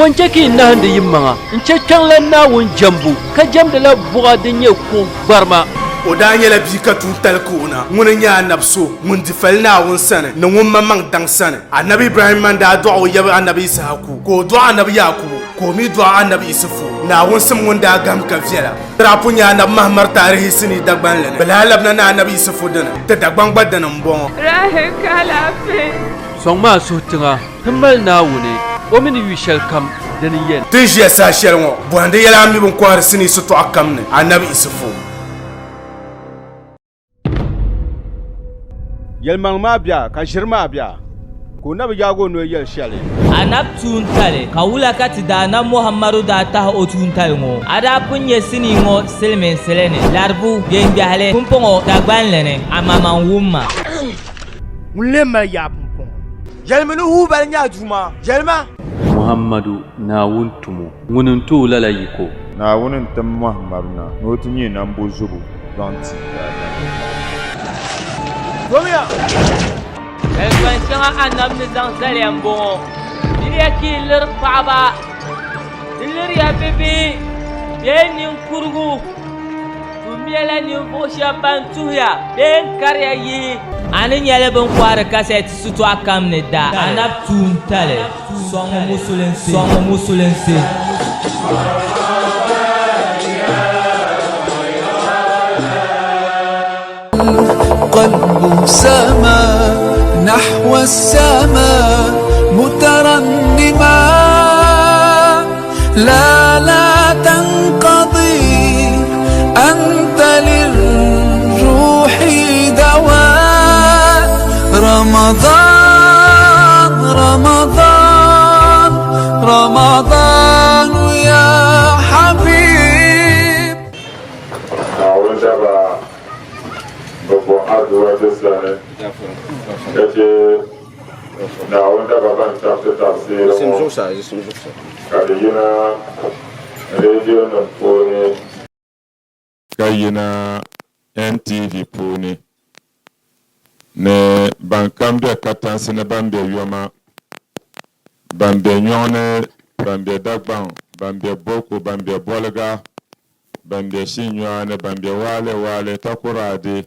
Poncheki na hande yimmanga nchekang la nawun jambu ka jamda la buga dinye ko barma o da nyɛla bia ka tuun tali kuuna ŋuni nyɛ anabi so ŋun di fali naawuni sani ni ŋun maŋ daŋ sani anabi ibrahim man daa dɔɣi o yɛbi anabi isahaku ka o dɔɣi anabi yakubu ka o mi dɔɣi anabi isufu naawuni sim ŋun daa gam ka viɛla dirapu nyɛ anabi mahamar taarihi sini dagbanli ni bala labina na anabi isufu dini ti dagban gba dini n bɔŋɔ sɔŋ maa suhu tiŋa ti mali naawuni o mini yu shɛli kam dini yɛn tin ʒiya saa shɛli ŋɔ bɔhindi yɛla a mi bin kɔhiri sini sitɔɣu kam ni anabi isufu yɛlimaŋ maa bia ka ʒiri maa bia ko na bi yaagi o noli yɛli shɛli anab tuuntali ka wula ka ti daana muhammadu daa tahi o tuuntali ŋɔ a daa pun nyɛ sini ŋɔ silimiinsili ni laribu biɛngbɛhili pumpɔŋɔ dagbanli ni a maman wumma ŋun lee mali yaa pumpɔŋɔ yɛlimi ni huu bali nyaa duuma yɛlima muhammadu naawun tumu ŋuni n tu lala yiko naawuni n tim muhammadu na ni o ti nyɛ nambo zubu zaŋ ti Elgwan shɛŋa anab ni zaŋ zaliya n bɔŋɔ diliya ki liri paɣaba di liriya bibi bee ninkurigu tu mɛla ninvuɣu shɛba ban tuhuya bee n kariya yihi ani nyɛla bin kɔhiri kasɛti sitɔɣu kam ni da anab tuuntali sɔŋ musulinsi قلبه سما نحو السماء مترنما لا تنقضي أنت للروح دواء رمضان يا حبيب Babo adwa desane kace na wanda baban tafsir kada yana radio nan pone kayina NTV pone ne bankambe katansi ne bambe yoma bambe nyone bambe dagban bambe boko bambe bolga bambe shinwane bambe wale takurade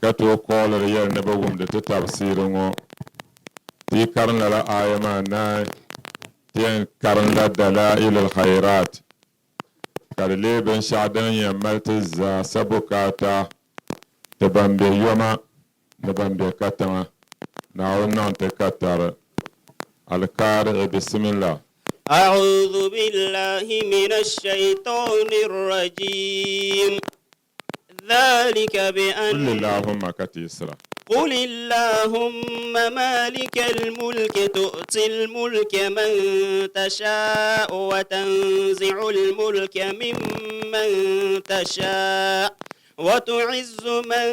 kato kolar yar na bagum da ta tafsirin ŋɔ ti karna la ayama na ti karna dalailul khairat karle ben shadan ya malta za sabukata ta bambe yoma na bambe katama na wannan ta katar alkar bismillah أعوذ بالله من الشيطان الرجيم ذلك بأن قل اللهم مالك الملك تؤتي الملك من تشاء وتنزع الملك ممن تشاء وتعز من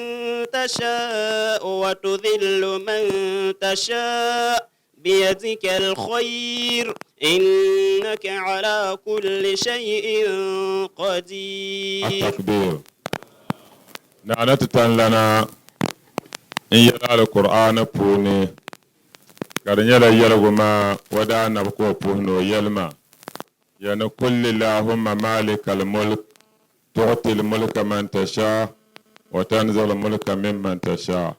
تشاء وتذل من تشاء بيدك الخير إنك على كل شيء قدير التكبير نعنت لنا إن يلا القرآن بوني كان يلا يلغما ودا نبكو بونو يلما يعني كل اللهم مالك الملك تعطي الملك من تشاء وتنزل الملك ممن تشاء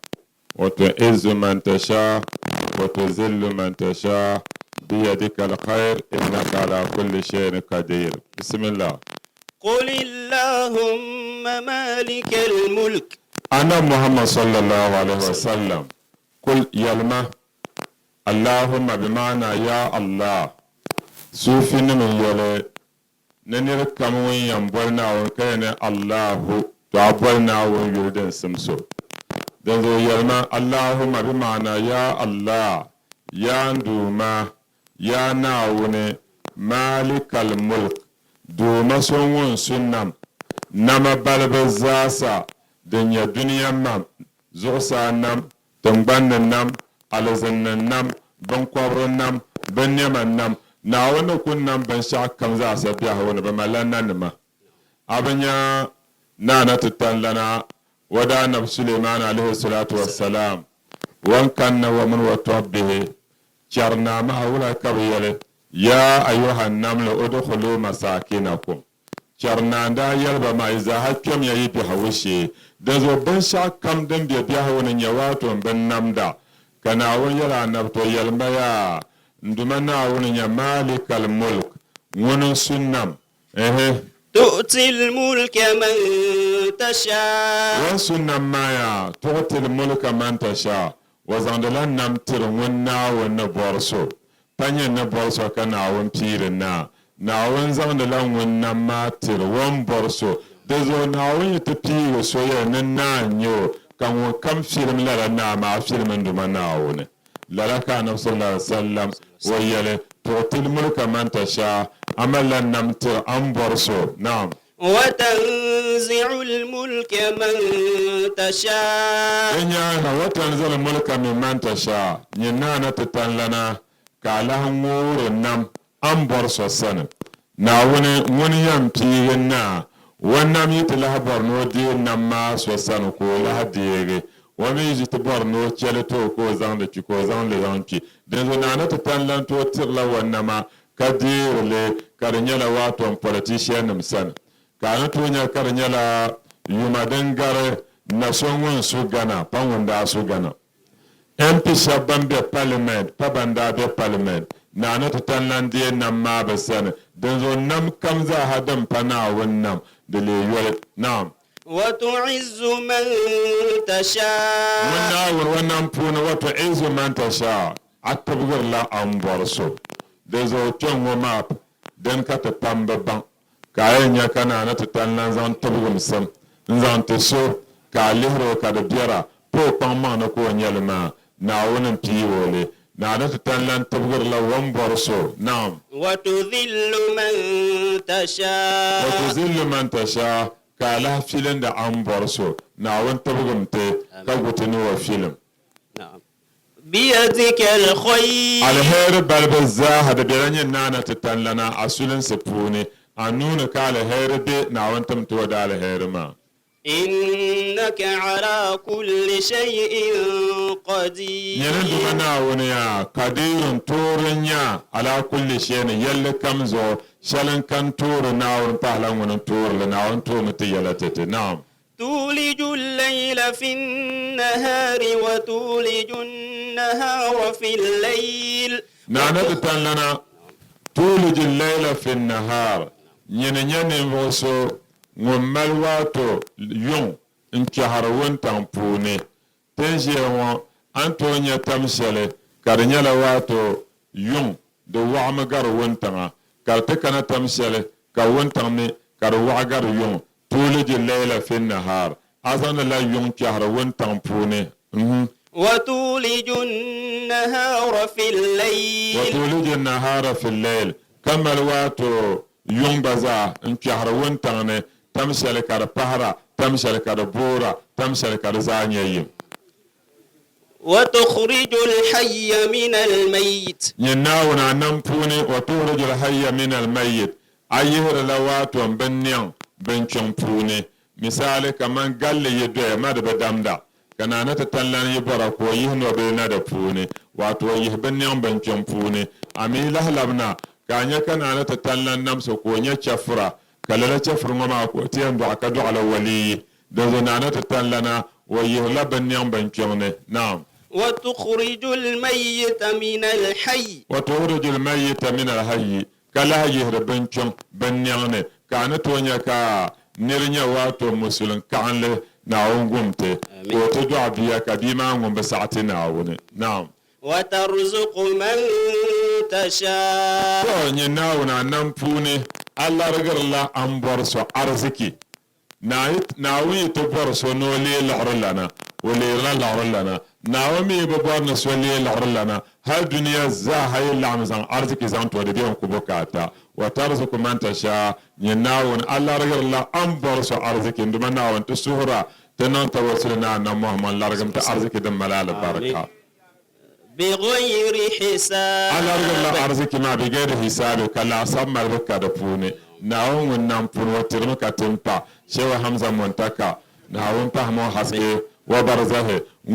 وتعز من تشاء وتذل من تشاء بيدك الخير إنك على كل شيء قدير بسم الله قل اللهم مالك الملك أنا محمد صلى الله عليه وسلم قل يلما اللهم بمعنى يا الله سوفي من يلي ننير كموين ينبولنا وكين الله تعبولنا ويردن سمسو دنزو يلما اللهم بمعنى يا الله يا ندوما يا ناوني مالك الملك دوما سنون سنم نما بالبزاسا دنيا دنيا مام زغسا نم تنبان نم علزن نم بنقبر نم بنيما نم ناوني كن نم بنشاك كمزا سبيا هون بمالنا نما أبنيا نانا تتان لنا ودا نب سليمان عليه الصلاة والسلام وان كان ومن وطبه شرنا ما ولا كبيره ya ayyuhan namlu udkhulu masakinakum charnanda yalba ma iza hakkam yayi bi hawshi da zo ban sha kam dan bi hawo ne wato ban namda kana won yala nabto yalma ya ndumana won ya malikal mulk won sunnam تؤتي الملك من تشاء وسنم مايا تؤتي الملك من تشاء وزندلا نمتر ونا ونبورسو panye na borso kana won pirina na won zandala wonna matir won borso dezo na won yete piro so ya na nyo kan won kam film la na ma film nduma na won la kana sallallahu alaihi wasallam wayale tu'til mulka man tasha amala namtir am borso na'am وتنزع الملك من تشاء إنيانا وتنزع الملك من تشاء نينا تتنلنا كالا ngoro nam an borso sana na wani yampi na wannan yi tala borno di nam ma so sana ko la diere wani yi ta borno chele to ko zan da ki ko zan le yanki den zo na ta tanlan to tirla wannan ma kadirle karnyala wato politician nam sana kana to nya karnyala yuma dangare na sonwon su gana panwanda su gana MP Shaban be parliament, Pabanda be parliament. Na not Tanlandia nam mabasan. Denzo nam kamza hadam pana nam de le nam. وتعز من تشاء ونام puna وتعز من تشاء. Atabgur la amborso. Denzo chongo map. Den kata pamba bang. Kaya nyakana na Tanlan zan tabugum sam. Nzan teso ka lihro ka de biara. Po pamma na ko nyalma. na wonin piwole na da tanlan tabgar la wan borso na'am wa tudhillu man tasha ka la filin da an borso na wan tabgumte ka gutuni wa film na'am biyadika alkhayr alhayr balbaza hada biranyin nana tanlana asulin sifuni anuna ka alhayr be na wan tamto da alhayr ma إنك على كل شيء قدير يندمنا ونيا قدير تورنيا على كل شيء يل كمزو شلن كان تور ناون طهلا ون تور لناون تو متيلتت نعم تولج الليل في النهار وتولج النهار في الليل نانا تتلنا تولج الليل في النهار ين وسو ngommal wato yung nkihar wuntan puni tenje wo antonya tamsele karnyala wato yung do wa'magar wuntanga karta kana tamsele ka wuntan ne kar wa'gar yung tuliji layla fi nahar azan la yung kihar wuntan puni وتولج النهار في الليل وتولج النهار في الليل كما الواتو yung baza nkihar wuntan ne tamshal kar pahra tamshal kar bora tamshal kar zanyayim وتخرج الحي من الميت يناونا نمپوني وتخرج الحي من الميت ايهر لواتو بنيان بنچم پوني مثال كمان قال يدو ما بدامدا kana na tatallan yibara ko yihno be na da puni wato yih bennyan bенچم puni ami lahlabna kanya kana na tatallan namso ko nya chafra kala chafra ma ko tiyan do aka do ala wali do na na tatallana wa yihla bennyan bенچم ne na'am وتخرج الميت من الحي وتخرج الميت من الحي كلا يهر بنچم بنيان كان تونيا كا نيرنيا واتو مسلم كان له ناونغمته وتدعى بيا كبيما غم بساعتنا ون نعم وترزق من تشاء تونيا ناونا نمبوني الله رجل الله امبرسو ارزكي ناوي تبرسو نولي لعرلنا ولي لا لعرلنا ناومي ببارنا سولي لعرلنا هل دنيا زاهي لعمزان أرزك زانت ودبيهم كبوكاتا وترزق من تشاء يناون الله رجل الله أنبرس أرزك عندما ناون تسهرا تنان توصلنا أن محمد لرجم تأرزك دم ملال البركة بغير حساب الله رجل الله أرزك ما بغير حساب كلا سمى البكة دفوني ناون ونمفون وترمك تنبا شوى حمزة منتكا ناون فهمو حسكي وبرزه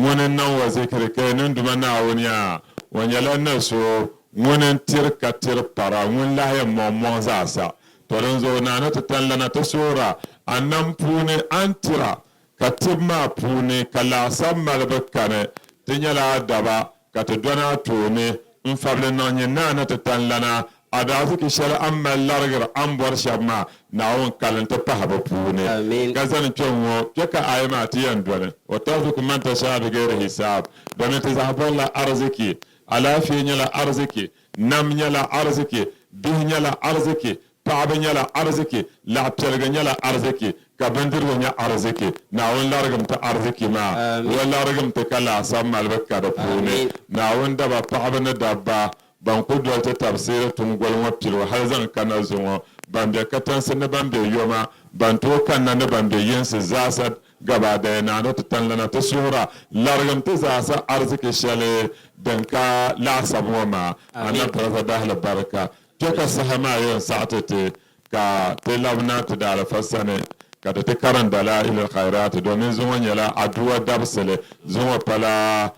ونن وذكر كنن دمنا ونيا ونيلا نسو ŋun n tiri ka tiri para ŋun lahi mɔŋ zaasa to din zo naana ti tan lana ti soora a nam puuni an tira ka tib maa puuni ka laasab malibu kani ti nyɛla daba ka ti dɔna tooni n fabili niŋ nyɛ naana ti tan lana a daaziki shɛli an mali larigiri an bɔri shɛba maa naawuni kalim ti pahi bɛ puuni ka zani kpe ŋɔ kpe ka ayi maa ti yɛn dɔli o tarzuku man tashaa bi ghairi hisaab domin ti zaɣ bɔrila arziki alaafee nyɛla arziki nam nyɛla arziki bihi nyɛla arziki paɣaba nyɛla arziki laɣipiɛliga nyɛla arziki ka bindirigu nyɛ arziki naawuni larigim ti arziki maa wa larigim ti ka laasab malibu ka di puuni naawuni daba paɣaba ni dabba ban ku doli ti tabsiri tungoli ŋɔ piligu hali zaŋ kana zuŋɔ ban be katansi ni ban be yoma ban tooi kanna ni ban be yinsi zaasa gaba daya naanu ti tan lana ti suhura larigim ti zaasa arziki shɛli din ka laasabu ŋɔ maa ana tarasa dahali barika kpe ka saha maa yɛn saɣati ti ka ti labina ti daalifa sani ka ti karim dalaa'il khairati domin zuŋɔ nyɛla aduwa dabsili zuŋɔ pala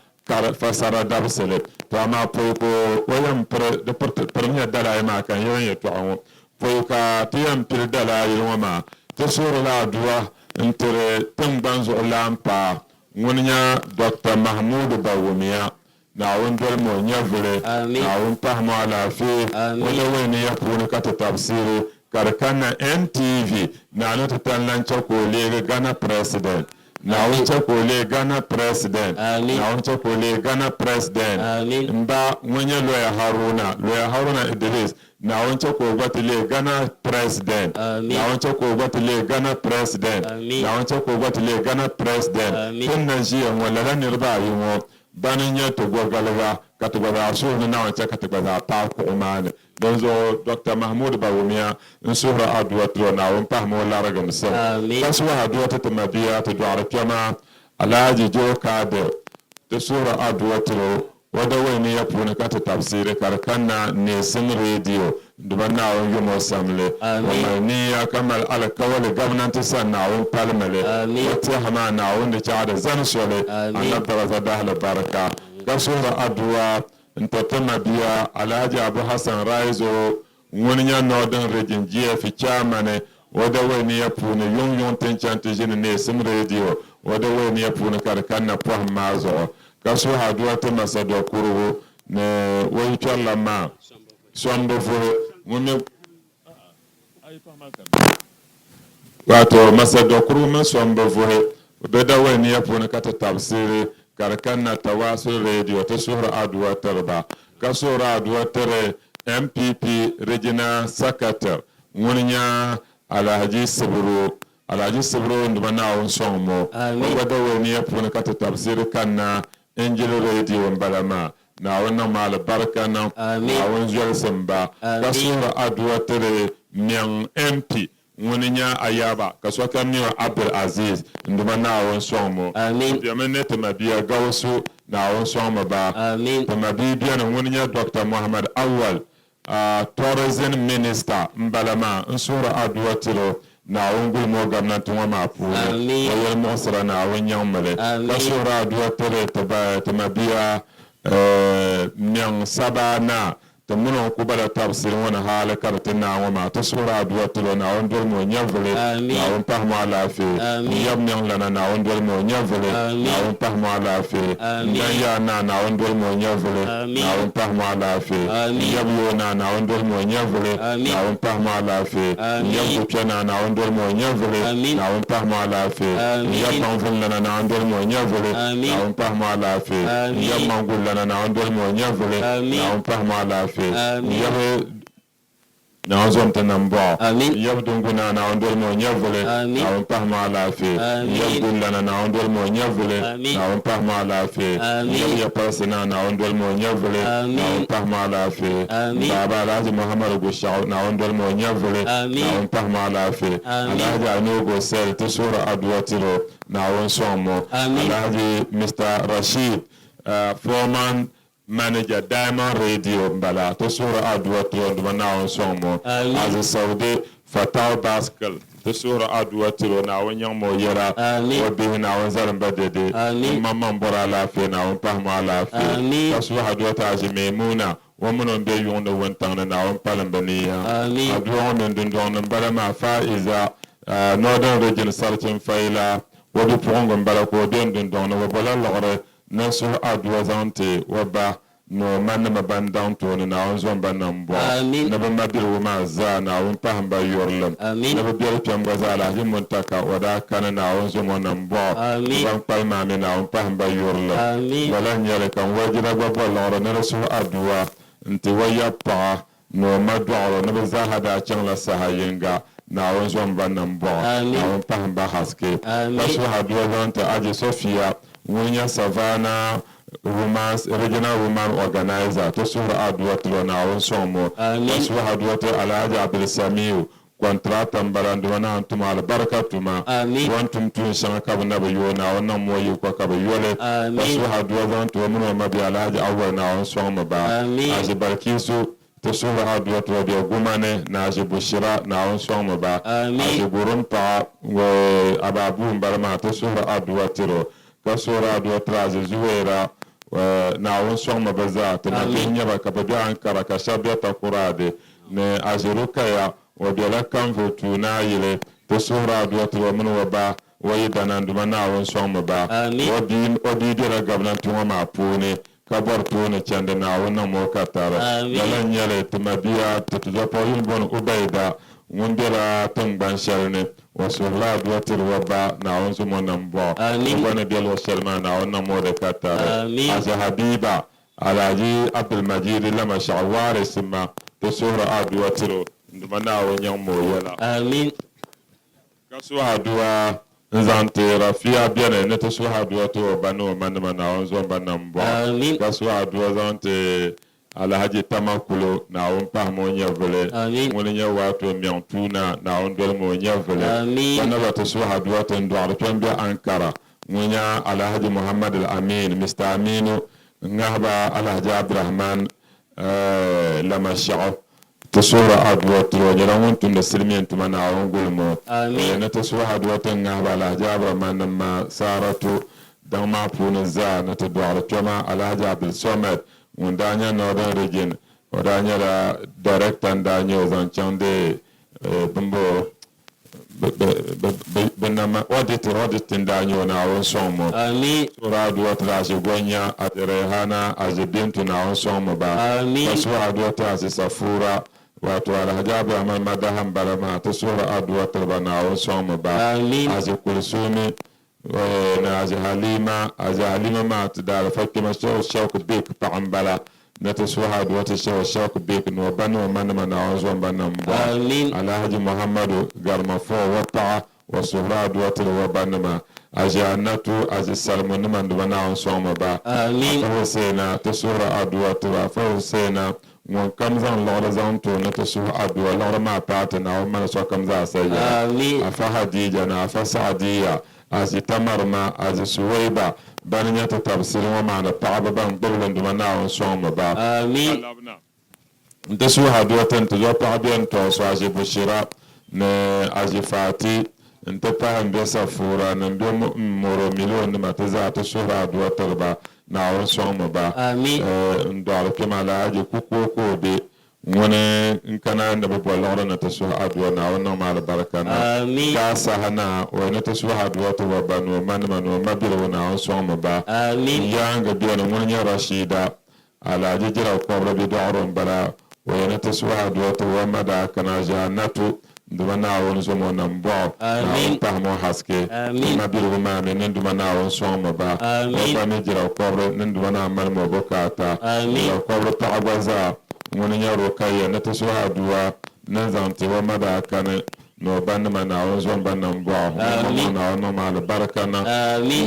fasara dabsili to amma poi ko wayan pir nyɛ dalaa'il maa kan yɛn yɛltɔɣa ŋɔ poi ka ti yɛn pili dalaa'il ŋɔ maa ti suurila aduwa n tiri tingbani zuɣulana paa ŋuni nyɛ Dr. Mahmudu Bawumia naawuni dolimi o nyɛvuli naawuni pahimi alaafee wala wani ya puuni ka ti tabsiri ka di kanna NTV naanu ti tan lan chɛ ka o leegi Ghana president naawuni chɛ ka o leegi Ghana president naawuni chɛ ka o leegi Ghana president n ba ŋun nyɛ Lawyer Haruna Idris naawuni chɛ ka o gba ti leegi Ghana president naawuni chɛ ka o gba ti leegi Ghana president naawuni chɛ ka o gba ti leegi Ghana president tin na ʒiya ŋɔ lala niriba ayi ŋɔ bani nyɛ ti gɔgaliba ka ti gba zaa suhuri naawuni chɛ ka ti gba zaa paai kuɣu maa ni don zo Dr. Mahmudu Bawumia n suhuri aduwa tiro naawuni pahimi o larigim sim ka suhi aduwa ti ti mabiya ti dɔɣiri kpɛma Alhaji Joe Kadir ti suhuri aduwa tiro wada wani ya puuni ka ti tabsiri ka di kanna Neesim Radio duba naawuni yumo samli wa mali niya ka mali alikawali gabnanti san naawuni palimili wa tiɛhi maa naawuni di chaɣi di zani soli ana tarasa dahali barika ka suhuri aduwa n tiriti mabiya Alhaji Abu Hassan Raizo ŋuni nyɛ Northern Region GF chairman wada wani ya puuni yuŋ tin chɛni ti ʒini Neesim Radio wada wani ya puuni ka di kanna pɔhim maa zuɣu ka suhi aduwa ti Masadɔ Kurugu ni wayi kpɛrila maa Sɔmbi Vuhi ŋuni wato Masadɔ Kurugu mini Sɔmbi Vuhi bɛ da wani ya puuni ka ti tabsiri ka di kanna Tawasul Radio ti suhuri aduwa tiriba ka suhuri aduwa tiri MPP Regional Secretary ŋuni nyɛ Alhaji Sibiro ndiba naawuni sɔŋ mo o gba da wani ya puuni ka ti tabsiri kanna Angel Radio n bala maa naawuni niŋ maali barika niŋ naawuni zɔlisim ba ka suhuri aduwa tiri Miɛŋ MP ŋuni nyɛ Ayaba ka sokam nyɛ Abdul Aziz ndiba naawuni sɔŋ mo bɛmi ne ti mabiya Gawusu naawuni sɔŋ mo ba ti mabiya bɛni ŋuni nyɛ Dr. Muhammad Awal Tourism Minister n bala maa n suhuri aduwa tiro naawuni gulimo gabnanti ŋɔ maa puuni o yɛli muɣisira naawuni nyaŋmili ka suhuri aduwa tiri ti mabiya Miɛŋ Sabana ti muni ku bala tabsiri ŋɔ ni haali ka di ti naa ŋɔ maa ti suhuri aduwa tiro naawuni dolimi o nyɛvuli naawuni pahimi alaafee n yɛbi Miɛŋ lana naawuni dolimi o nyɛvuli naawuni pahimi alaafee n dan yaa naa naawuni dolimi o nyɛvuli naawuni pahimi alaafee n yɛbi yoo naa naawuni dolimi o nyɛvuli naawuni pahimi alaafee n yɛbi Dukpɛ naa naawuni dolimi o nyɛvuli naawuni pahimi alaafee n yɛbi Manvun lana naawuni dolimi o nyɛvuli naawuni pahimi alaafee n yɛbi Mangul lana naawuni dolimi o nyɛvuli naawuni pahimi alaafee yɛbi naawuni zɔmti nambɔɣu yɛbi Dunguna naawuni dolimi o nyɛvuli naawuni pahimi alaafee yɛbi Gullana naawuni dolimi o nyɛvuli naawuni pahimi alaafee yɛbi Yapalisi naa naawuni dolimi o nyɛvuli naawuni pahimi alaafee Baaba Alhaji Muhammadu Gushɛɣu naawuni dolimi o nyɛvuli naawuni pahimi alaafee Alhaji Anugo Sel ti suhuri aduwa tiro naawuni sɔŋ mo Alhaji Mr. Rashid Foreman Manager Diamond Radio mbala to suhuri aduwa tiro ndiba naawuni sɔŋ mo Aziz Saudi Fataw Baskil ti suhuri aduwa tiro naawuni nyaŋ mo yɛla o bihi naawuni zalim ba dede mamman bɔra alaafee naawuni pahimi alaafee ka suhuri aduwa ti Haji Maimuna ومن بيون وانتان ناون بالن بنيا أدعو من دون بلما فائزة نودن رجل سرچن فايلا وبيبونغ بلكو دون دون وبلا لغره نسو أدعو زانتي وبا no man ma bandan to na on zon banam bo na ba mabil wo ma za na on pa hamba yorlam na ba biel pam gazala himon taka wada kana na on zon monam bo ban pal ma me na on pa hamba yorlam wala nyale kan wajira ba bo loro na rasul adwa nti waya pa no ma do na ba za hada chan la sahayenga na on zon banam bo na on pa hamba haske rasul adwa zanta aje sofia wonya savana regional woman organizer to sura adwa na on somo to sura adwa alhaji abdul samiu kontrata mbarandu na antuma albarakatuma wantum tun shanga kabna bayo na wannan moyi ko kabayole to sura adwa zanto mun ma bi alhaji awwa na on somo ba aji barkisu to sura adwa to bi gumane na aji bushira na on somo ba aji burumpa ababu mbarama to sura adwa tiro ka sura adwa traje zuwera na won song ma baza to na kenya ba ka bado ankara ka shabata qurade ne ajiruka ya o de la kan votu na yile to sura do to mun wa ba wayi danan duma na won song ma ba odi de la gabnan to ma pone ka bor to ne chande na won na mo ka tara la nyale to mabiya to to po yin bon ubayda ngondela tangban sharne wasula duwatir waba na onzo monambo bwana dialo sharma na onna mode katara aza habiba alaji abdul majid lama shawari sima tosura adwatiro ndumana wonyang moyela amin kaso adwa nzante rafia biene ne tosura adwato banu manama na onzo banambo kaso adwa zante alhaji tamakulo na on pa mo nyavele ngone nya wato miantuna na on dol mo nyavele wana wato so hadwa ten do ala pembe ankara ngonya alhaji muhammad al-amin mr aminu ngaba alhaji abdurrahman lama sha'a تصور أدوات وجرامون تندسلمين تمنا ونقولمو نتصور أدوات ngaba alhaji abdurrahman ما سارتو دما بونزا نتدوار كما alhaji abdul somad Mundanya Northern Region, Odanya la Director Daniel Zanchande Bumbo Benama auditing Daniel na on somo. Sura duwata as Gonya at Rehana as a bintu na on somo ba. Sura duwata as Safura watu alhajabu ama madaham barama to sura adwata ba na on somo ba. As a Kulsumi na aji halima ma tadala fakima shawk bik pa'ambala nataswaha duwata shawk bik no banu manama na ozwan banam ba alhaji muhammadu garmafo wata wa suhra duwata wa banama aji annatu aji salmun man dubana on soma ba Husseina tasura adwata wa fa Husseina mon kam zan lora zan to na tasura adwa lora ma pata na man so kam za sai afa hadija na afa saadiya azi tamarma azi suwaiba bani ta tafsir wa ma'ana ta'aba ban dawlan duma na on soma ba amin nta su hadwatan to yo ta'abiyan to so azi bushira ne azi fati nta pa ambe safura na mbe moro milion ma ta za ta su hadwatan ba na on soma ba amin ndo alkema la aji kuko de ngone nkana da babo lora na tasu adwa na wannan mal barakana ka sahana wa na tasu adwa to banu manu mabiro na so ma ba yanga biya na ngone rashida ala jira ko rabi da'ron bala wa na tasu adwa to wa mada kana jannatu nduma na won so mo nan bo na ta mo haske mabiro ma ne nduma na won so ma ba wa ne jira ko nduma na mal mo bokata ko ta agwaza wani yaro kai na ta suha duwa nan zante wa mada kana no banna na wazon bannan gwa na wannan mal barakana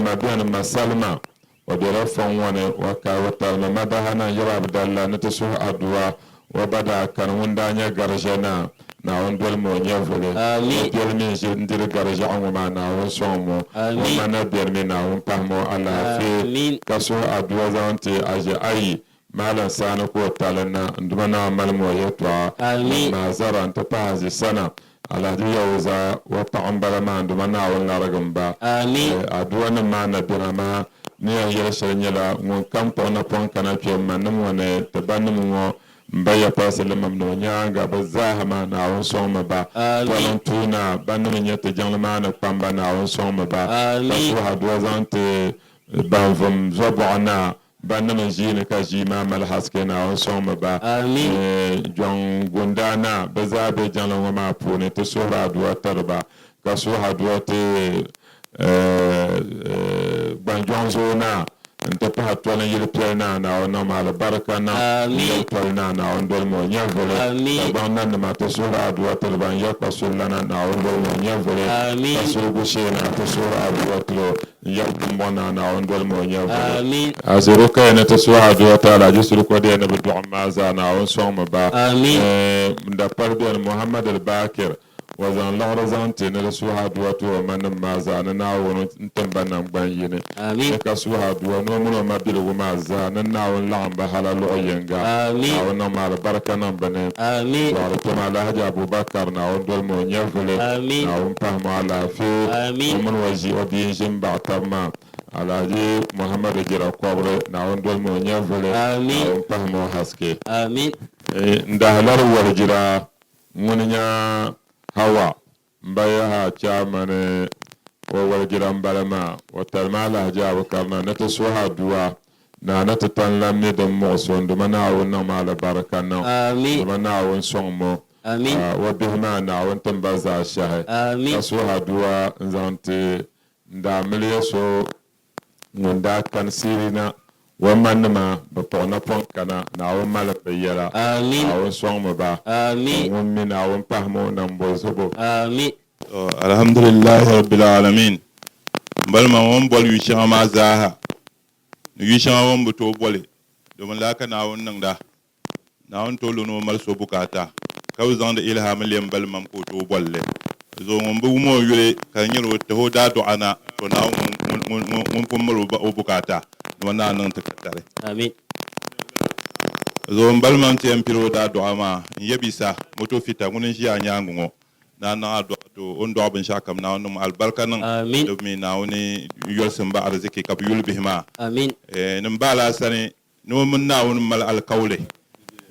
ma biyan masalma wa bi rafan wani wa ka wata na mada hana yara abdallah na ta suha duwa wa bada kan wanda nya garjana na on dol mo nyavole dol mi je ndir garja on ma na on somo ma na biyan mi na on pamo ala fi kaso aduwa zante aje ayi malan sana ko talana ndumana malmo yetwa ma zara anta pazi sana ala diya uza wa ta'ambara ma ndumana wala ragamba aduwana ma na birama ni ya shanyala ngon kampo na pon kana piyama namu ne tabanmu mbaya pasal mam no nyanga ba zahama na won soma ba walan tuna ban no nyata janglama na pamba na won soma ba su hadwa zante ban vom zobona ban no jina ka jima mal haske na won soma ba jong gundana ba zabe janglama ma pone to so hadwa tarba ka su hadwa te ban jong zona nta pa tola yele plena na ona mala baraka na plena na on dol mo nyavole ban nan ma to sura adwa to ban yakwa sulana na on dol mo nyavole aso go shena to sura adwa to yakwa na on dol mo nyavole azuru ka na to sura adwa ta la jusru ko de na bi du'a za na on soma ba nda pardo Muhammad al-Bakir wazan lawra zante na suha duwa to man ma za na won tamba nan ban yene ka suha duwa no mun ma bil go ma za na won lamba halalu oyenga na won ma baraka nan bane wa to ma la haja Abubakar na won dol mo nyevle na won pa ma la fi mun waji odi jimba tamma alaji Muhammad jira kobre na won dol mo nyevle na won pa mo haske nda halar warjira munya hawa mbaya ha chamane wa warjiran balama wa talmala hajabu karna nata suha duwa na nata tanlam ne da moson da manawun na mala baraka na da manawun sonmo wa bihma na won tambaza shahe suha duwa zante nda miliya so ngunda kan sirina wa manma ba pona pon kana na wa mala bayara na wa sonmo ba wa mina wa pahmo na mbozobo alhamdulillah rabbil alamin balma won bol yu shama zaha yu shama won buto bole domin laka na won nan da na won to lono mal so bukata kaw zan da ilham lem balmam ko to bolle zo mon bu mo yule kan yiro to hoda do ana to na mun pummo ba bukata wana nan takattare zo balmam ti empiro da do ama yebisa moto fita ngunin shi anyango na do to on do ban shakam na on albarka nan do mi na woni yolsin ba arziki kab yulbihima nin bala sani no mun na won mal alqawle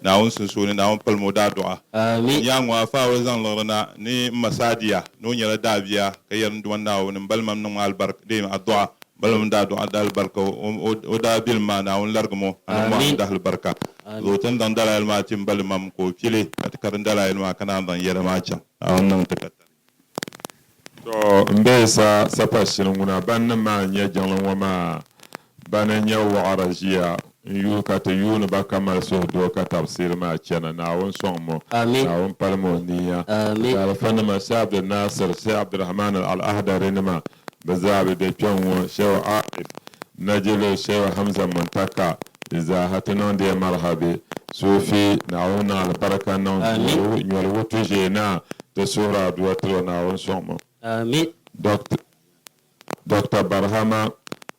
na won sun so ni na won palmo da do yangwa fa wazan lorna ni masadiya no nyala dabiya kayan do na won balmam nan albarka de addu'a balam da do adal barka o da bil ma na won largmo an ma da albarka zo tan dan dalal ma tim balmam ko kile at karan dalal ma kana dan yera ma can a wannan takatta to mbesa sapashin nguna ban ma nya janlan wa ma banan ya wa arajiya yu ka ta yu ba kamar so do ka tafsir ma cana na won sonmo na won palmo niya da fanna ma sa Abdul Nasir sai Abdurrahman al-Ahdari ma bazabi da kyanwo shewa Aif najile shewa Hamza Muntaka iza hatanon da marhabi sufi na won albaraka nan yul wutu je na da sura duwa to na won sonmo Dr. Barhama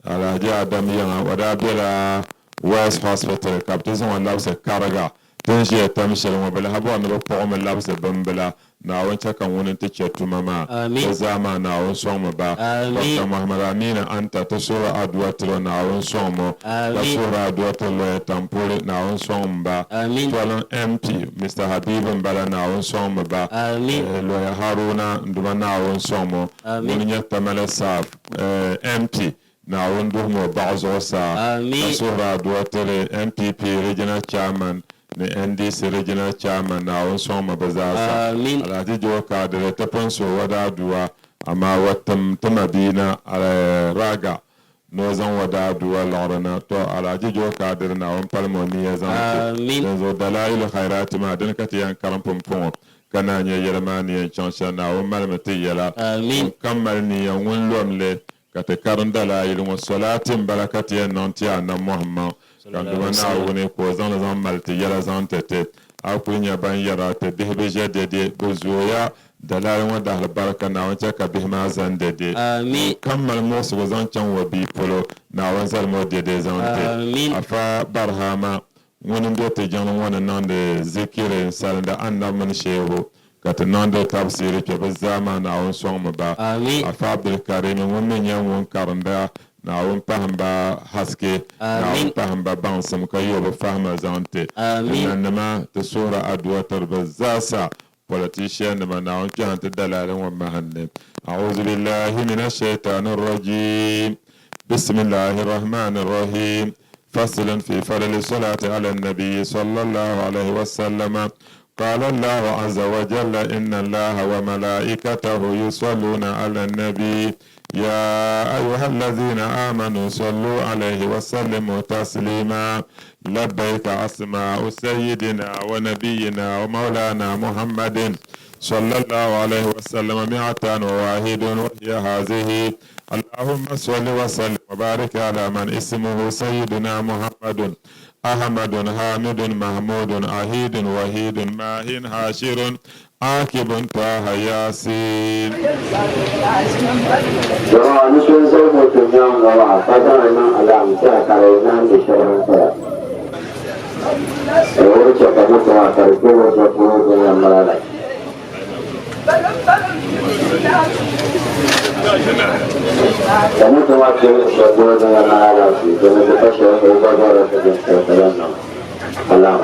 Alhaji Adam Yana wada bela West Hospital kaptizan wan labsa karaga tun shi tamshir wa bala habo na ko mun labsa bambala na wancan kan wani take tumama da zama na won sonmo ba Dr. Muhammad Amina anta ta sura adwa tro na won sonmo da sura adwa tro tampore na won sonmo ba tolon MP Mr. Habib Mbala na won sonmo ba Loya Haruna nduma na won sonmo mun nyata mala saf MP na won dumo ba'zo sa sura adwa tele MPP regional chairman ne NDC regional chairman na won sonmo ba za sa alhaji joka da ta fanso wada duwa amma watan tamadina raga no zan wada duwa lorana to alhaji joka da na won palmoni ya zan zo dalailu khairat ma dan ka tiyan karam pompon kana nya yermani chansha na won malmati yala kammal ni ya won lomle ka te karan dalailu wa salatin barakati ya nanti anna muhammad kan do na woni ko zan zan malti yala zan tete akunya ban yara te bihbe jadede bozoya dalal wa da baraka na wanca ka bihma zan dede kammal musu zan can wa bi polo na wan zal mo dede zan te afa barhama woni do te jan wona nan de zikire salanda annab man shehu kata nan de tafsiri ke bazama na wan son ba afa bil karim won men yan won karanda naawuni pahamba haske naawuni pahamba baŋsim ka yi bi fahima zaŋti nanima ti suhuri aduwa tiribi zaasa politician nima naawuni kpɛhim ti dalali ŋɔ mahinni أعوذ بالله من الشيطان الرجيم بسم الله الرحمن الرحيم فصل في فضل الصلاة على النبي صلى الله عليه وسلم قال الله عز وجل إن الله وملائكته يصلون على النبي يا أيها الذين آمنوا صلوا عليه وسلموا تسليما لبيك أسماء سيدنا ونبينا ومولانا محمد صلى الله عليه وسلم 201 وهي هذه اللهم صل وسلم وبارك على من اسمه سيدنا محمد أحمد حامد محمود أهيد وهيد ماهن هاشر عاقب طه ياسين جماعة نشون سوف تنيام نوع فتانا على أمساك علينا بشرها ورچا كمتوا تركوا وتقولوا يا ملاك كمتوا تقولوا يا ملاك كما تفشوا وبدروا في الكلام الله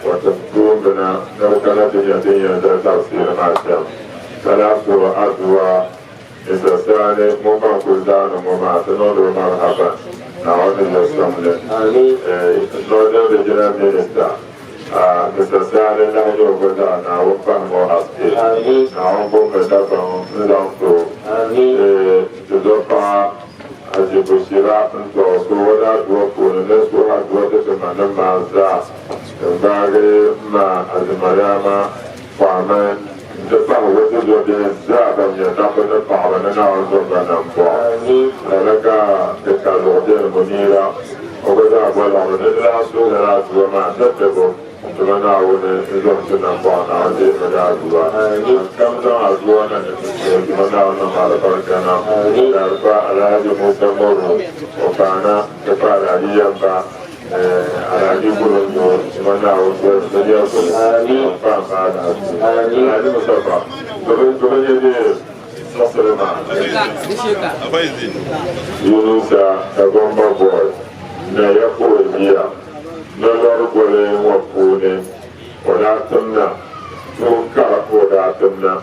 وتذكرون بنا لو كانت الدنيا تفسير ما شاء ثلاث وأدوى إذا سألي مما كردان ومما تنور مرحبا نعود الإسلام نودر بجناب الإسلام إذا سألي نحن كردان وفهم وحسكي نعود بمدفع نظامتو تدفع أجيب الشراء أنتو سودا دوكو نسوها دوكو من المعزة باقي ما أزمرياما وعمان دفع وجود الزعب يتاخذ طعمنا وزرنا نبوع لك كالوردين منيرة وبدأ بلغ من الأسوء الأسوء وما تتبه تمنع ونزوم سنبوعنا عزيز من الأسوء كم دعا أسوأنا تمنع ونمع لبركنا لأرفع الهاج مستمر وفعنا كفال عليا على جبل النور منع وسليا وفعنا على مصطفى تمن يدير نصر معنا يونسا كغومبا بوي na ya koyiya na lorgole wakune wala tamna to kara ko da tamna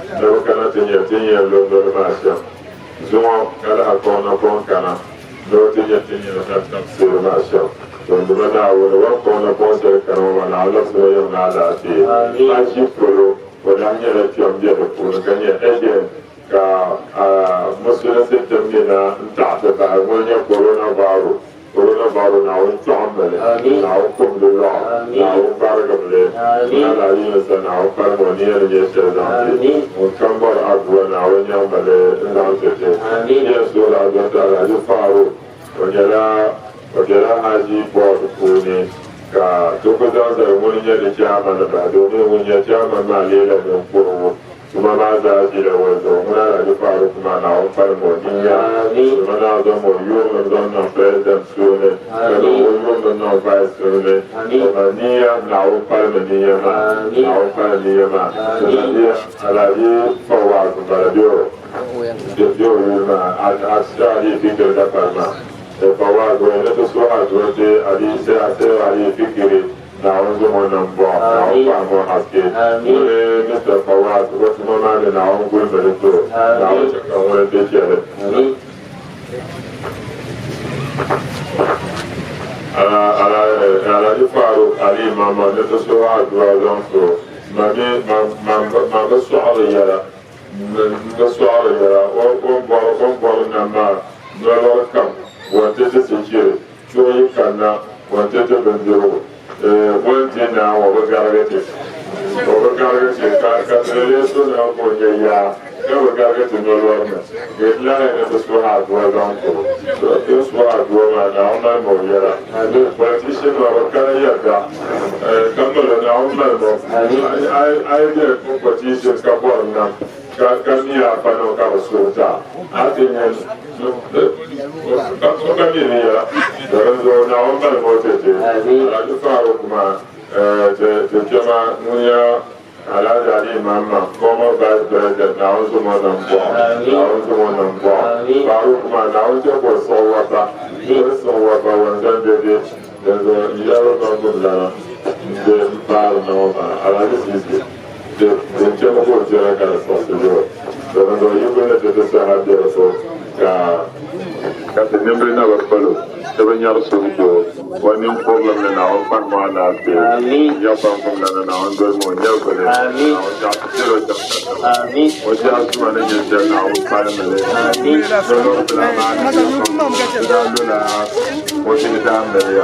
da kana tinya londor masha zuwa kala akona kon kana do tinya na tafsir masha to da wala wakona kon da kana wala Allah so ya na da ti a shi koro wala ne da tiya da ko ganye eje ka musulunci tamina ta ta wani corona virus نعوذ تعمل نعوذ بالله نعوذ بارك الله على يوسف نعوذ فرمانية لجسد وكمبر أقوى نعوذ يعمل نعوذ يسول عبد الله فارو وجلا هذه بوركوني كا تقدر تقولي لجامع بعدوني ونجامع ما ليلة من قرو ثم ماذا أجل وزومنا لفارق معنا وفرمونية ثم نعظم ويوم نظن فردم سونة ويوم نظن فايد سونة ومنية نعو فرمانية ما نعو فرمانية ما نعو على دي فواكم بلديو ديو يوما أشاري فكر دفرما فواكم نتسوها تونتي علي سياسي علي فكري نعوذ من نبوع نعوذ من حسكي مستر فواز وسمعنا لنعوذ كل ملتو نعوذ كمون تجاه على يفارق علي ماما نتسوى عدوازانسو ما مسوعر يلا مسوعر يلا ومبار نما نلوكم وانتجسيجير شوي كنا وانتجبندرو wanti na wabagaragati ka tsere su na konyayya ka wabagaragati n'olwarna gila ne ta su haduwa don ko ta su haduwa ma na wannan mawuyara politician ma bakara yarda kammala na wannan mo ai da competition ka bor nan ka niya fano ka resulta atingen ka ni ya da zo na wannan mo te ala faro kuma de Jama Muya Alhaji Ali Mama, former Vice President, now also Monambo, Baruch Man, now also for Sowapa, Sowapa, when there's a yellow number, the bar Nova, Alhaji Sisi, the Jama Jaka, so you're going to do this, I have there, so. Kasi nimbre na wakpalo, sabi niya ko sumito, waning problem na naon pagmana natin. Amin. Niya pangkong na naon doon mo, niya ko rin. Amin. Naon siya, siro siya. Amin. O siya asuma na niya siya naon para na rin. Amin. Solo sila na sila na o sinita ang dali.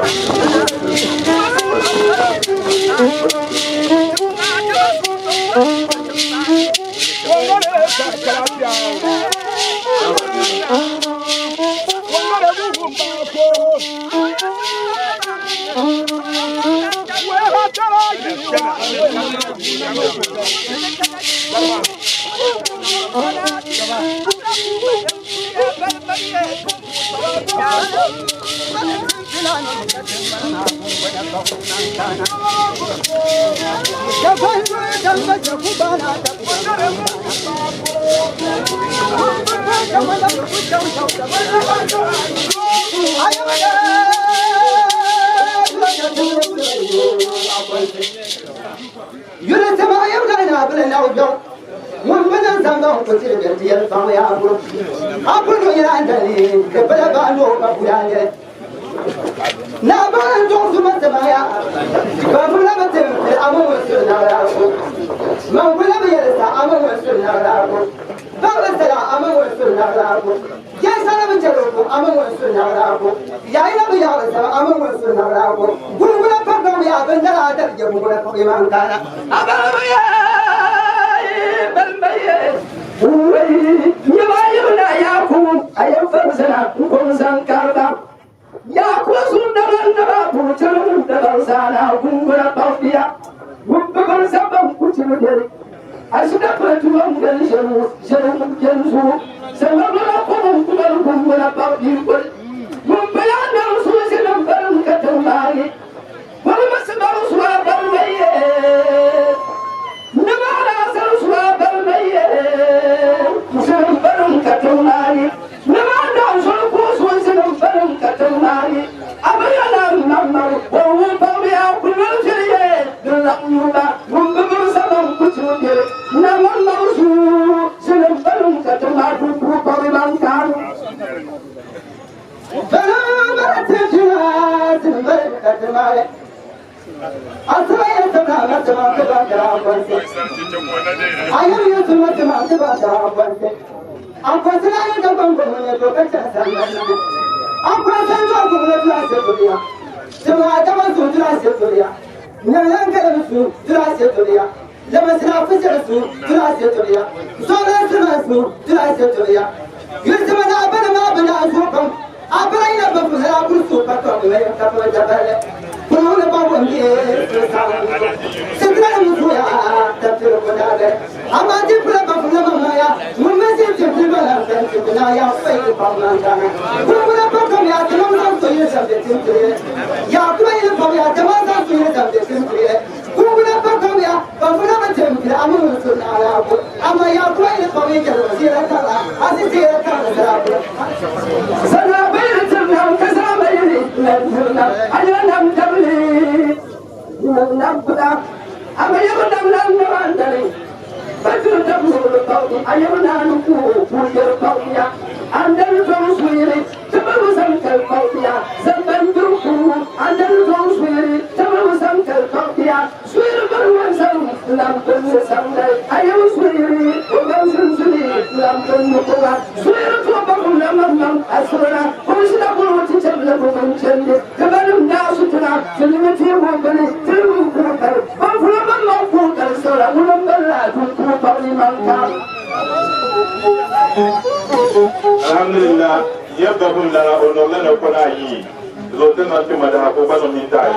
Alhamdulillah, yabba kun lana onolla na kona yi. Zote na tuma da ko bano min dai.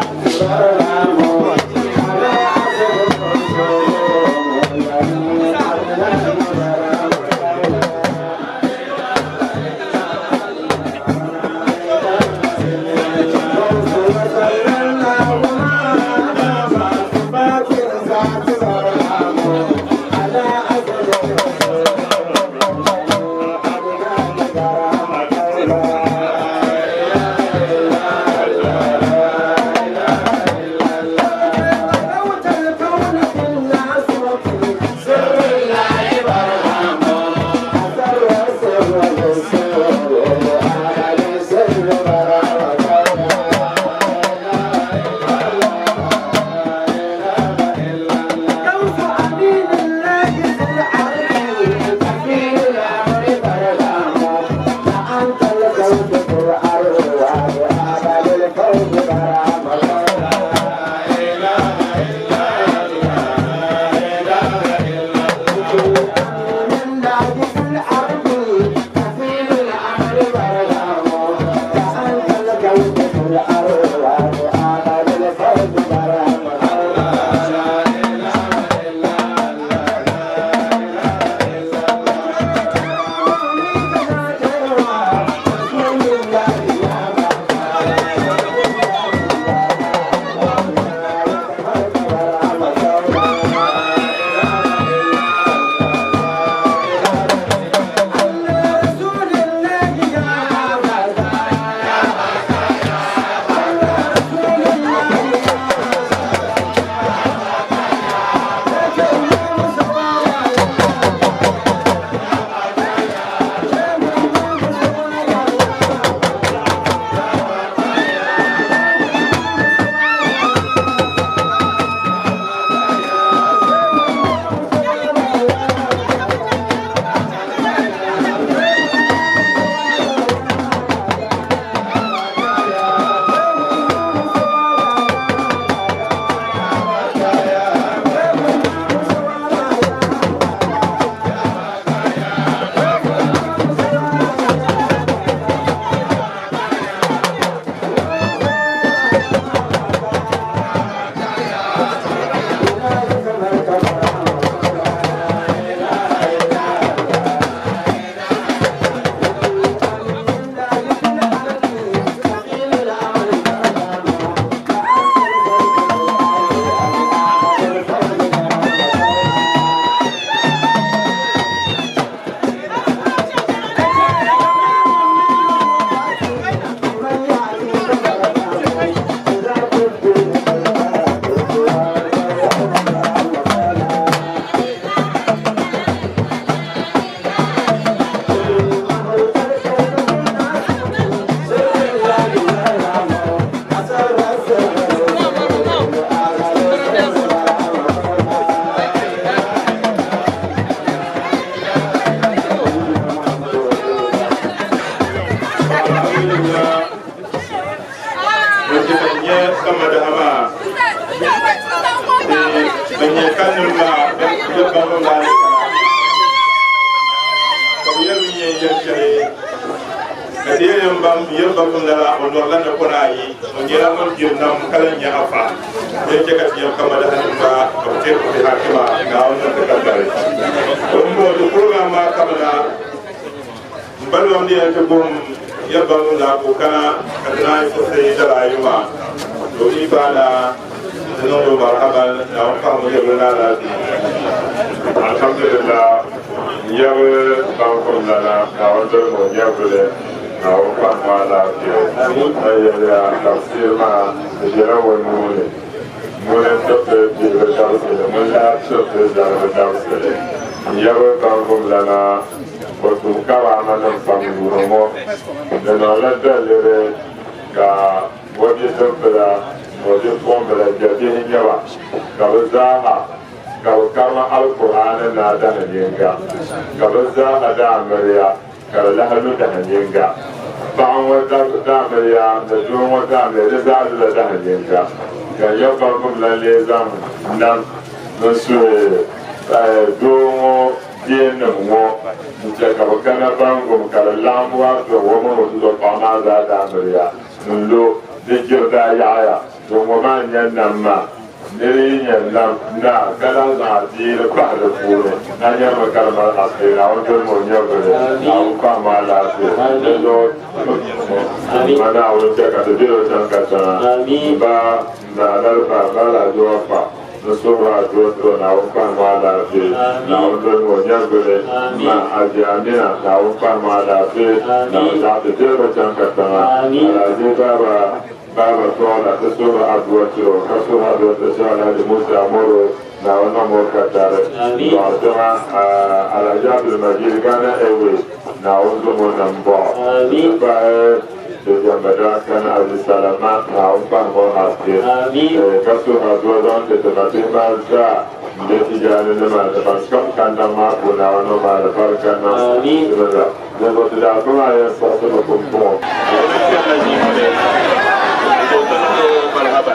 nya kama da ama banya kanun la ya baba la ko yemi nya yere kadiya yambam yambam la on wala na ko rayi on yera mon jirnam kala nya afa yake ka tiya kama da hanin ba ko te ko da hakima ga wannan ta kaddare on mo do program ma kama da balwam di ante bom yambam la ko kana kadna ko sai da rayuwa do ni bala no marhaban na on fa mo yebna la alhamdulillah yawe ban ko la na on do mo yebule أو كما لا يا تفسير ما جرى ونقول مولا تفسير بالتفسير مولا تفسير بالتفسير يا كم لنا وتوكل على نفسك ورمو لنا لا دليل كا وجه تفسير وجه قوم بلا جديه يوا كبزاها كما القرآن نادى نجينكا كبزاها دامريا kala lahanu da hanyenga ba'an wata damariya da zuwan wata mai da za da da hanyenga ga yabba kun lalle zan nan don su domo biyan mo da ka bakana bango kala lamuwa to wamo do fama za damariya nulo da jirda yaya don wama yan nan ma niri yan nan na kala za ji da fara kure na yamma kalmar asira wajen mu ne gure na uka mala ce da zo mana wuce ka da biro can ka sana ba na dalfa ba la zuwa fa da sura to na uka mala ce na wajen mu ne gure na ajamina na uka mala ce na da biro can ka sana ala zai baba tola da sura aduwa ciro ka sura aduwa da shala da musa moro na wannan morka tare to aduma ala jabir majid kana ewe na wanzu mo nan ba ba da jambada kana abu salama na umpan mo haske ka sura aduwa don da tafi ba za da tijani na ma da baskam kan da ma ko na wannan ma da farkan na da ba da kuma ya sa su ko ko مرحبا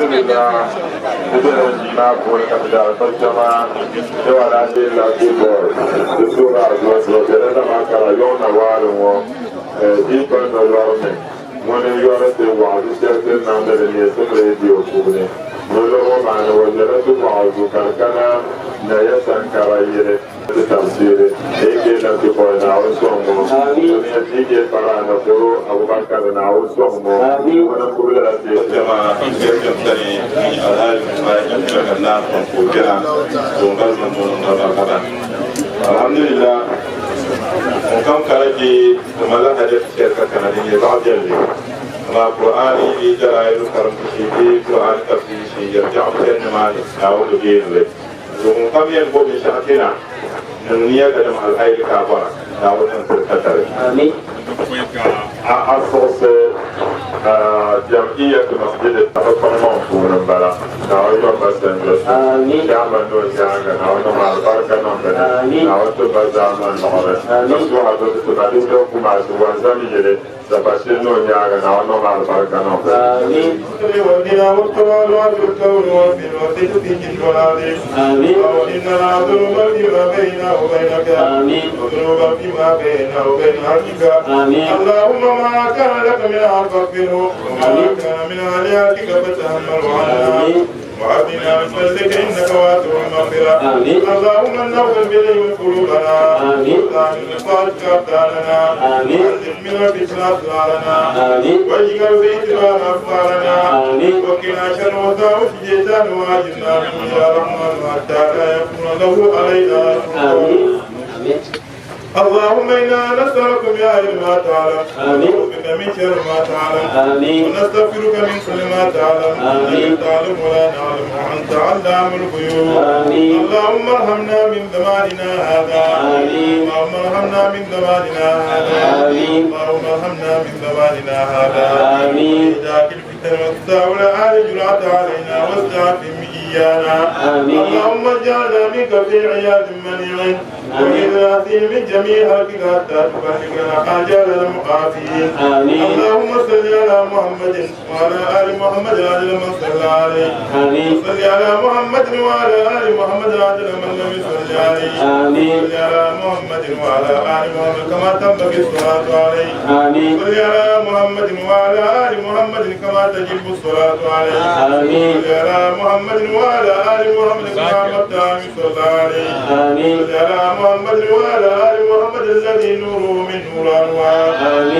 alhamdulillah itu lima puluh kapital pertama jawara di lagi bor di surah dua jadi nama karayon awalumo di pendolorne mana yora te wadu serta nanda ni semua radio kubne mulu mana wajara tu wadu karkana naya sankara yere tafsir eke nanti kau nahu somo dunia tiga para anak guru Abu Bakar nahu somo mana kuliah nanti jemaah kerja dari alhal mereka kerana pempujian tunggal menurut alhamdulillah mungkin kalau di malah ada cerita kerana ini bahagia ma Qur'ani di jalail karam di Qur'an tafsir yarja'u nama nahu begini mungkin kami yang boleh syakina dunia kadang alai kabar namun yang terkadar. Amin. Asas jamiyah masjid al-Fatmah pun berada. Namun yang bersenjata. Amin. Zaman dua jangan. Namun normal barkan nomor. Amin. Namun tu berzaman nomor. Amin. Sesuatu hal itu tadi tu kumas wanita jadi. Sepasal nunjang. Namun normal barkan nomor. Amin. Kita waktu lalu kau waktu itu tinggi sekali. Amin. Inna lalu bina وبينك وذنوبا فيما بيننا وبين عبدك اللهم ما كان لك من فاغفره وما كان من علياتك فتحمل عنا وعافنا من فضلك انك واسع المغفره اللهم نغفر بهم قلوبنا ولا من نصارك ابداننا وانزل من الفتنه اسرارنا واجعل في اتباع افكارنا وقنا شر وساوس الشيطان واجرنا منه يا رحمن حتى لا يكون له علينا اللهم إنا نسألك من خير ما تعلم ونعوذ بك من شر ما تعلم ونستغفرك من كل ما تعلم إنك تعلم ولا نعلم وأنت علام الغيوب اللهم ارحمنا من زماننا هذا اللهم ارحمنا من زماننا هذا اللهم ارحمنا من زماننا هذا ذاك الفتن والساء آل جرعت علينا واستعفهم إيانا اللهم اجعلنا منك في عياد منيع وإذا من جميع خلقك حتى تبلغنا آجالنا المقافين اللهم صل على محمد وعلى آل محمد عدل من صلى عليه وصل على محمد وعلى آل محمد عدل من لم يصل عليه صل على محمد وعلى آل محمد كما تنبغي الصلاة عليه صل على محمد وعلى آل محمد كما تجب الصلاة عليه صل على محمد وعلى آل محمد كما أمرت أن يصلى عليه صل على محمد وعلى آل محمد الذي نوره من نور الأنوار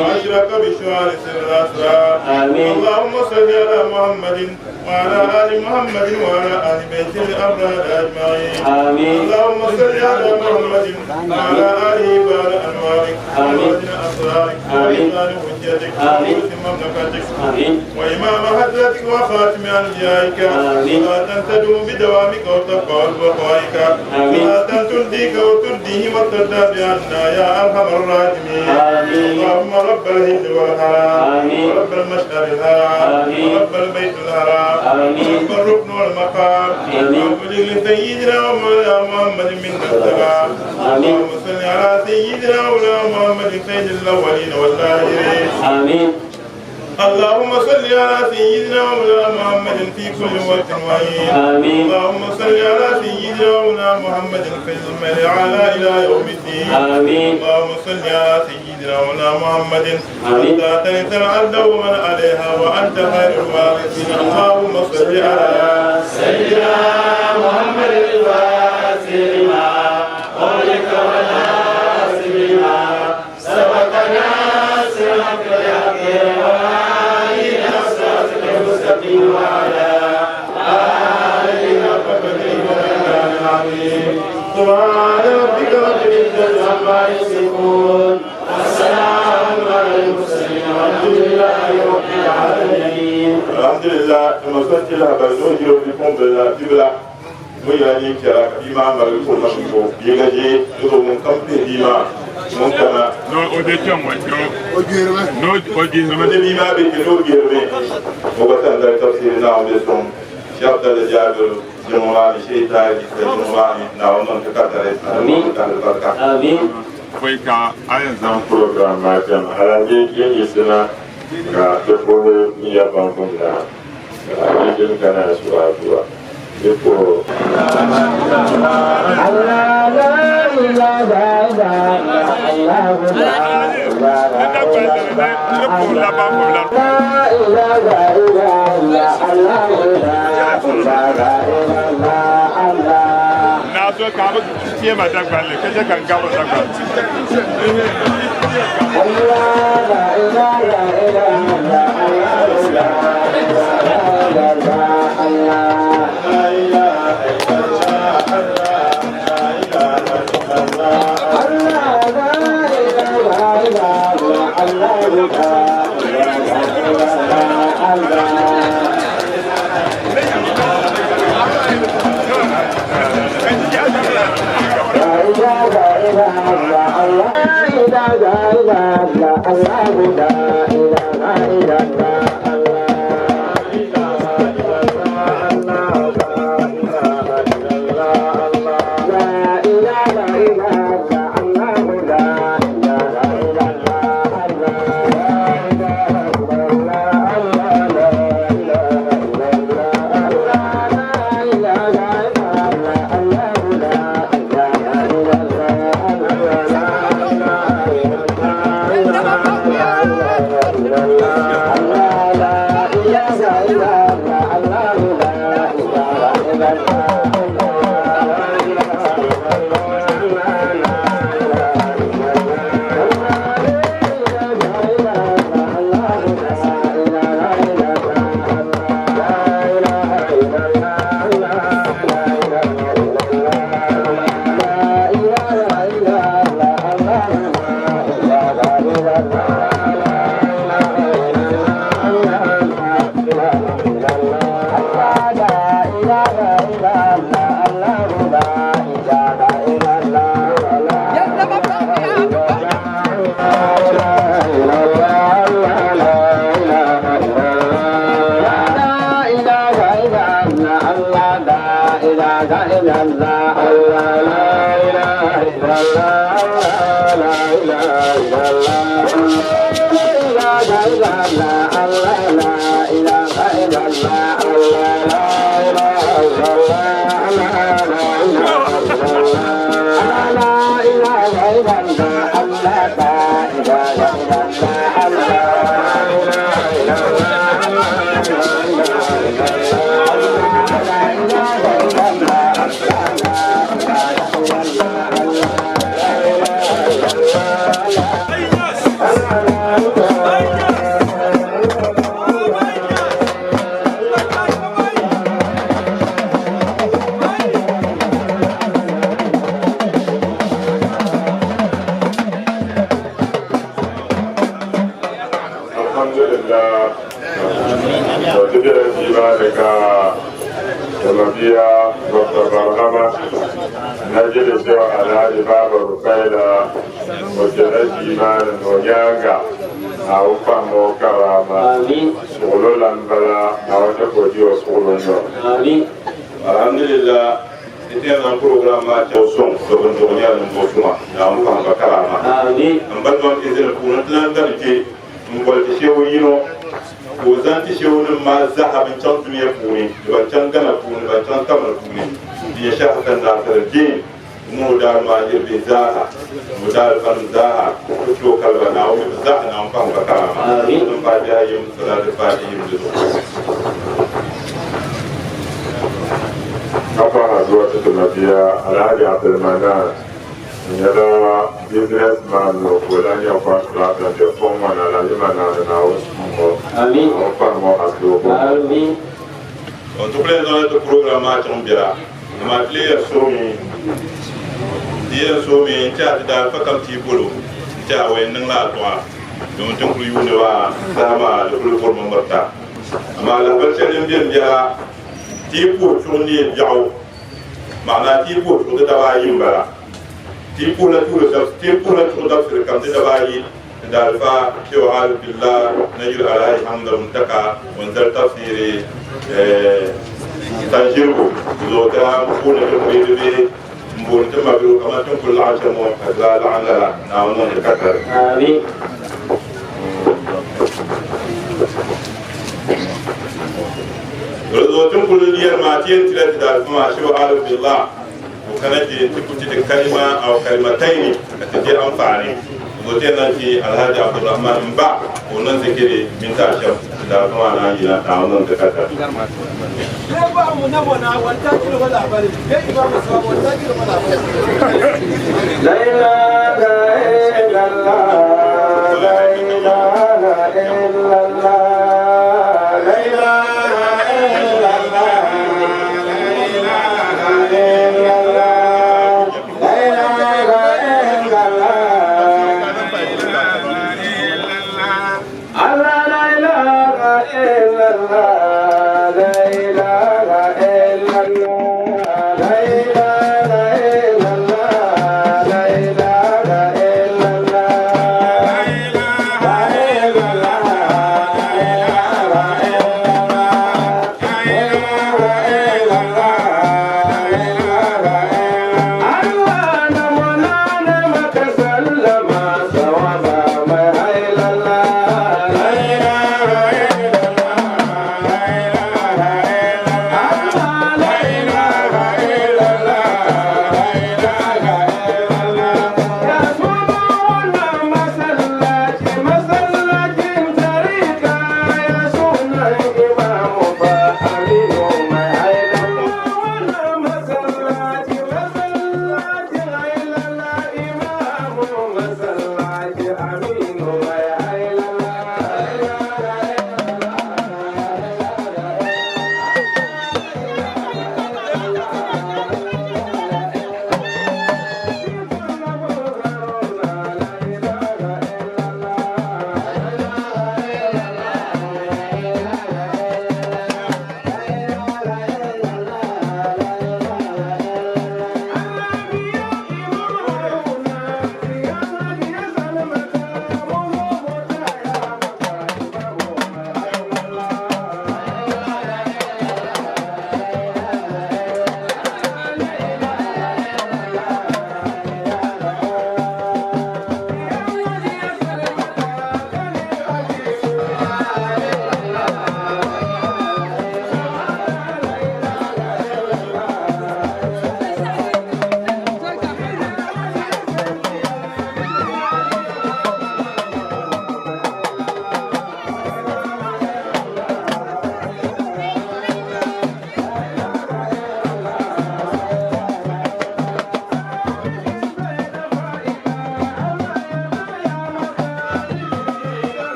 وأشرق بشعار سر الأسرار اللهم صل على محمد وعلى آل محمد وعلى آل بيت الأبرار أجمعين اللهم صل على محمد وعلى آله بار أنوارك ووزن أسرارك وإيمان حجتك ووسم مملكتك وإمام حضرتك وخاتم أنبيائك صلاة تدوم بدوامك وتبقى بقائك صلاة ترضيك وترضيه وترضى بعنا يا أرحم الراحمين اللهم رب الهند والحرام ورب المشعر الحرام ورب البيت الحرام رب الركن والمقام رب لسيدنا ومولانا محمد من السلام اللهم صل على سيدنا ومولانا محمد سيد الأولين والآخرين اللهم صل على سيدنا ومولانا محمد في كل وقت وحين اللهم صل على سيدنا ومولانا محمد في الملعلى إلى يوم الدين اللهم صل على سيدنا ومولانا محمد حتى ترث الأرض ومن عليها وأنت خير الوارثين اللهم صل على سيدنا محمد الفاتح لما أغلق والناصر لما سبقنا صراط الحق وعلى آله وصحبه وسلم سبحان ربك رب العزة عما يصفون والسلام على المرسلين والحمد لله رب العالمين. الحمد لله ثم صلت لها بزوجي وبكم بالله ويعني كرا بما ملكوا نشكو يجي يدو من كم بما ممكن نو أوديتهم نو أوديتهم بما بيجنو جيرمي مبتدأ در تفسيرنا وبسم شاب در جابر جمعاني شيء تاج جمعاني ناومن كتر آمين آمين فيكا أيضا program macam halangi ini sana katupun ia bangun dah ini kerana suatu itu nazo kamu siapa dapat kerja kan kamu dapat Alhamdulillah, itu yang program macam sebenarnya yang semua yang faham karama. Ambil tuan izin pulang dan jadi membuat sesuatu ini, uzan sesuatu mazhab macam dunia puni, macam kana puni, macam kamar puni. Dia syahkan terjadi modal majir bizaha, modal fanzaha, itu kalau nak bizaha nak faham karama. Tempat dia yang selalu pada yang itu. Apa dua setengah dia Alhaji Abdul Manan adalah businessman lokalan yang pasrah dan Jepang mana lagi mana ada Amin. Apa mau asal Amin. Untuk pelajaran itu program macam biara, macam dia sumi cak tidak fakam tibulu cak weneng lah tua, yang tunggu yunewa sama dulu form merta, malah bercakap dia tipu suni jauh, mana tipu sudah tawayin bara, tipu lah tu sudah serkam tidak tawayin, dalfa syuhal billah najul alai hamdal muntaka, wanzar tafsiri tanjiru, zota pun ada beri mbun tu mabiru kama tu kulla ajamu la la nawan dekatar. Amin. Rozotun kuliyar matiyan tilati da kuma shi wa alu billah ko kana je tukuti da kalma aw kalmataini ka je amfani zote nan ki Alhaji Abdurrahman ba ko nan zikiri min ta sham da kuma na yi na wannan da kata ba mu na wana wanta kilo wala bari ke imam sa wanta kilo wala bari la ilaha illallah la ilaha illallah la ilaha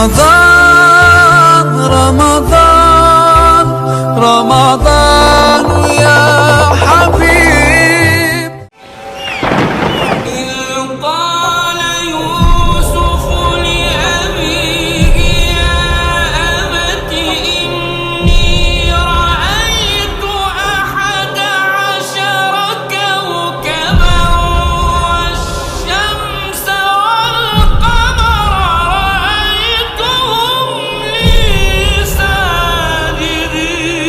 رمضان رمضان رمضان يا حبيب. إذ قال يوسف لأبيه يا أبت إني رأيت 11 كوكبا والشمس والقمر رأيتهم لي ساجدين.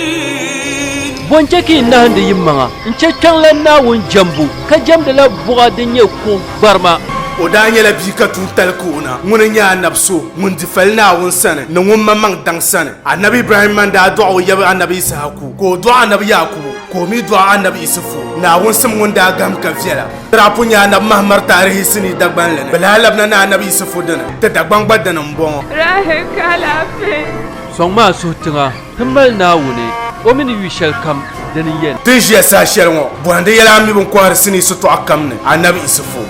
Bonjaki na handa yimmanga nchekkan la nawun jambu ka jamda la bugadin ye ko barma o da nyɛla bia ka tun tali koona ŋuni nyɛ anabso ŋun di fali naawuni sani ni ŋun maŋ daŋ sani annabi ibrahim man daa dɔɣi o yabi annabi isahaku ka o dɔɣi annabi yakubu ka o mi dɔɣi annabi isufu naawuni sim ŋun daa gam ka viɛla tirapu nyɛ annabi mahamar taarihi sini dagbanli ni bɛ labina ni annabi isufu dini ti dagban gba dini n bɔŋɔ sɔŋ maa suhi tiŋa ti mali naawuni o mini yu shɛli kam dini yɛn tin ʒiya saa shɛli ŋɔ bɔhindi yɛla mi bin kɔhiri sini sitɔɣu kam ni annabi isufu